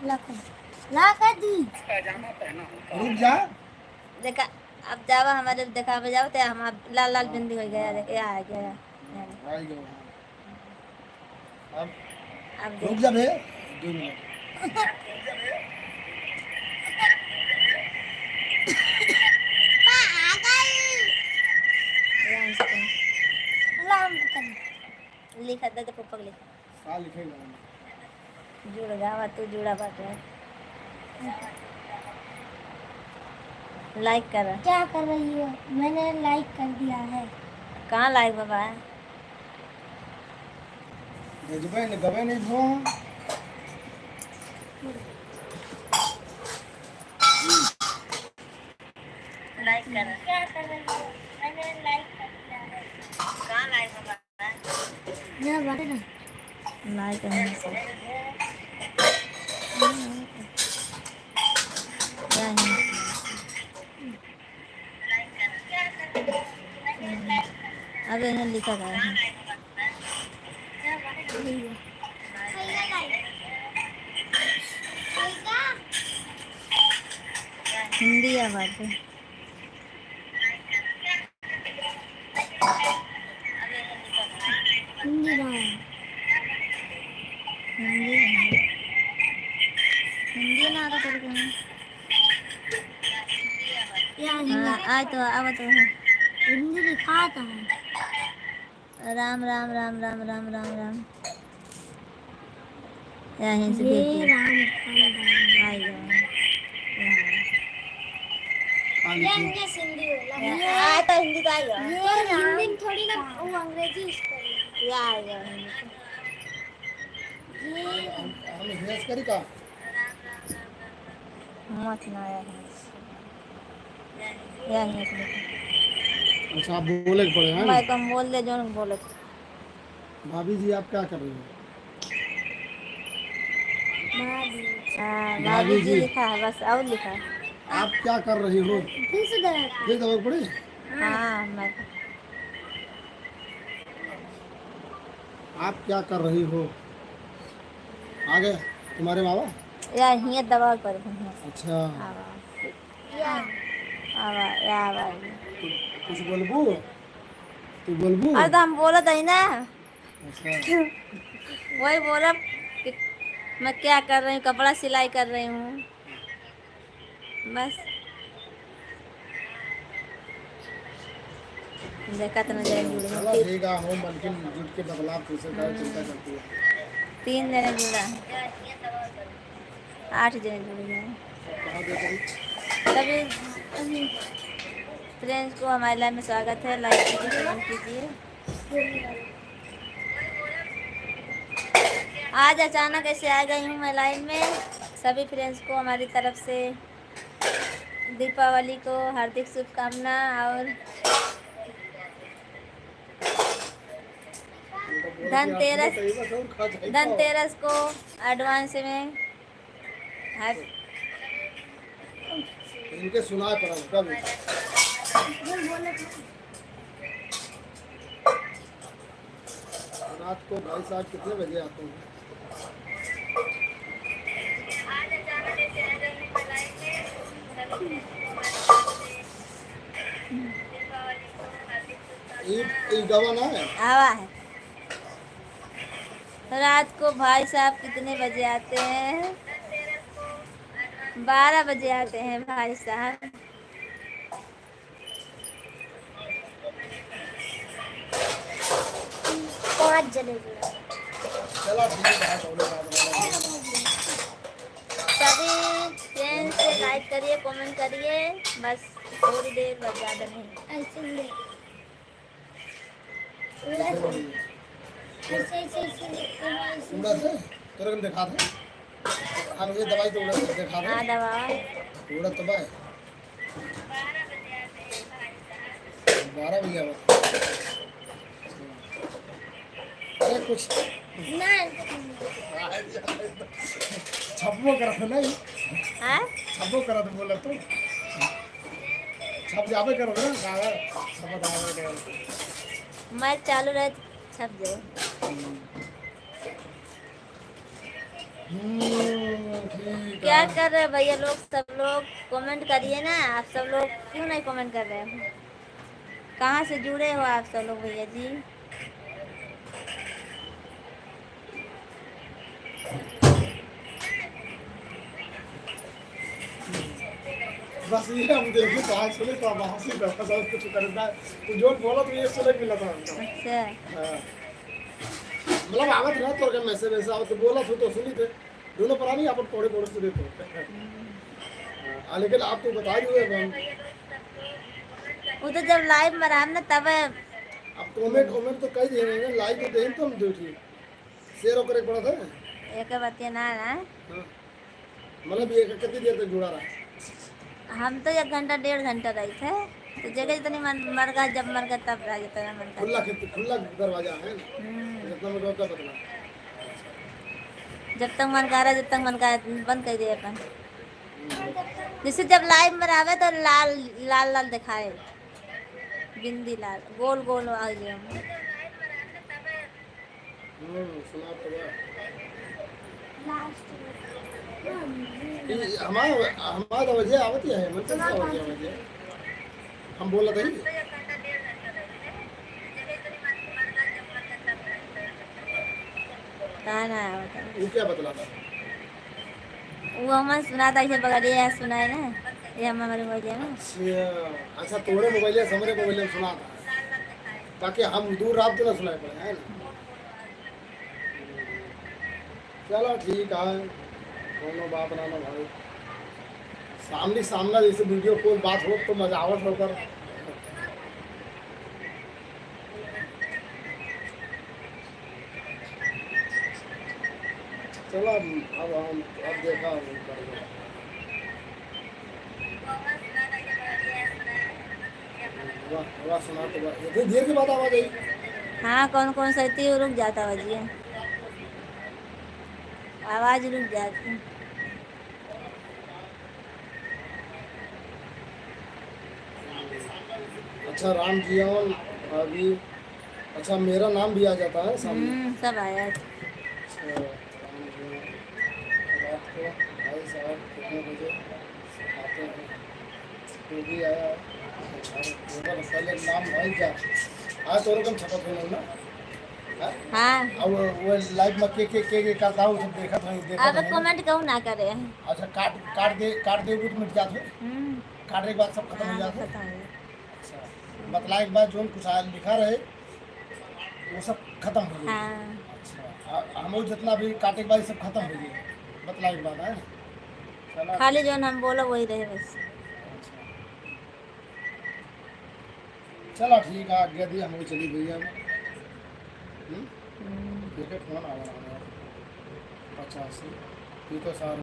ला कर दी रुक जा देखा अब जावा हमारे देखा जाओ तो हम लाल लाल बिंदी हो गया देखे आ गया आई गयो अब रुक देख जा बे 2 मिनट लिखा दे पप्पा लिखा का लिखेगा जुड़ गावा तू जुड़ा बात है लाइक कर क्या कर रही हो मैंने लाइक कर दिया है कहाँ लाइक बाबा है गजबे ने गवे नहीं धो लाइक कर क्या कर रही हो मैंने लाइक कर दिया है कहाँ लाइक बाबा है ये बात है लाइक करने से अब यहाँ लिखा गया है हिंदी आवाज है हिंदी ना हिंदी ना तो कर आज तो अब तो हिंदी लिखा था राम राम राम राम राम राम राम यहीं से देखिए आएगा ये हिंदी होला तो हिंदी का आएगा ये हिंदी थोड़ी ना वो अंग्रेजी ये आएगा ये हम भेज करी का मत ना आया यहीं से अच्छा आप बोले पड़े हैं मैं कम बोल दे जो बोले भाभी जी आप क्या कर रही हैं भाभी जी लिखा है बस और लिखा है आप क्या कर रही हो फिर दवा पड़े हाँ मैं आप क्या कर रही हो आ गए तुम्हारे मामा या ये दवा कर अच्छा आवा कुछ बोलबू तू बोलबू अरे तो हम बोला था ही ना अच्छा वही बोला कि मैं क्या कर रही हूँ कपड़ा सिलाई कर रही हूँ बस देखा तो नजर चलो ठीक है हम मन के जुट के बदलाव कैसे का चिंता करती है 3 जने जुड़ा 8 जने जुड़ गए तभी फ्रेंड्स को हमारे लाइव में स्वागत है लाइक कीजिए कमेंट कीजिए आज अचानक ऐसे आ गई हूँ मैं लाइव में सभी फ्रेंड्स को हमारी तरफ से दीपावली को हार्दिक शुभकामना और धनतेरस को एडवांस में इनके सुनाए पड़ा कब रात को भाई साहब कितने बजे आते हैं गवाना है आवा है रात को भाई साहब कितने बजे आते हैं 12 बजे आते हैं भाई साहब सभी फ्रेंड्स से लाइक करिए कमेंट करिए बस थोड़ी देर बस ज़्यादा नहीं तुरंत दिखा दे हम ये दवाई तो उड़ा दिखा दे हाँ दवा उड़ा तो बाय 12 बजे आवा अरे कुछ छप्पो करा था नहीं हाँ छप्पो करा तो बोला तो छप जावे करो ना गावा छप दावे मैं चालू रहे छप जाए ठीक क्या कर रहे हैं भैया लोग, सब लोग कमेंट करिए ना। आप सब लोग क्यों नहीं कमेंट कर रहे हैं? कहाँ से जुड़े हो आप सब लोग भैया जी? बस ये हम देखे कहाँ सुने तो वहाँ से दफा सब कुछ करना तो जो बोला तो ये सुने मिला था हमको। अच्छा हाँ मतलब आवत रहा तो क्या मैसेज वैसे आवत तो बोला तो सुनी थे दोनों पर नहीं अपन थोड़े थोड़े सुने थे। हाँ लेकिन आप तो बता रही हो वो तो जब लाइव में रहा ना तब अब कमेंट कमेंट तो कई दिए हैं लाइक तो दें तो हम देखिए शेयर होकर एक बड़ा था। एक बतिया ना हाँ मतलब ये कितनी देर तक जुड़ा रहा? हम तो 1 घंटा 1.5 घंटा रहे थे। तो जगह जितनी मर गया, जब मर गया तब रह जाता है मन का। खुला दरवाजा है ना जितना में रोका बदला जब तक मन कर रहा, जब तक मन कर बंद कर दिया अपन। जैसे जब लाइव में आवे तो लाल लाल लाल दिखाए, बिंदी लाल गोल गोल आ गया। सुना तो हमारा वजह आवती है मतलब क्या वजह हम बोला था ही ना वो क्या बतला था वो हमें सुना था इसे बगैर सुना है ना, ये हमारे मोबाइल में। अच्छा तोड़े मोबाइल है समरे मोबाइल में सुना था ताकि हम दूर रात तो ना सुनाए पड़े है ना। चलो ठीक है दोनों बात ना भाई सामने सामना जैसे वीडियो कॉल बात हो तो मजा आवत होकर। चलो अब देखा वाह सुना तो इतनी देर के बाद आवाज आई। हाँ कौन कौन सा थी रुक जाता बजिए, आवाज रुक जाती। अच्छा राम जीवन अभी अच्छा मेरा नाम भी आ जाता है सामने सब आया। अच्छा रात को भाई साहब कितने बजे आते हैं वो भी आया पहले नाम भाई क्या आज तो रकम छपत हो ना। हाँ अब वो लाइव में के करता हूँ सब देखा था अब कमेंट क्यों ना करे। अच्छा काट दे तो मिट जाते काटने के बाद सब खत्म हो जाते। अच्छा बतलाए के बाद जो कुछ लिखा रहे वो सब खत्म हो गया। अच्छा हम जितना भी काटे के बाद सब खत्म हो गया बतलाए के बाद है ना खाली जो हम बोलो वही रहे बस। चलो ठीक है आज्ञा दी हम चली भैया देखे फोन आ रहा है 50 ये तो सारा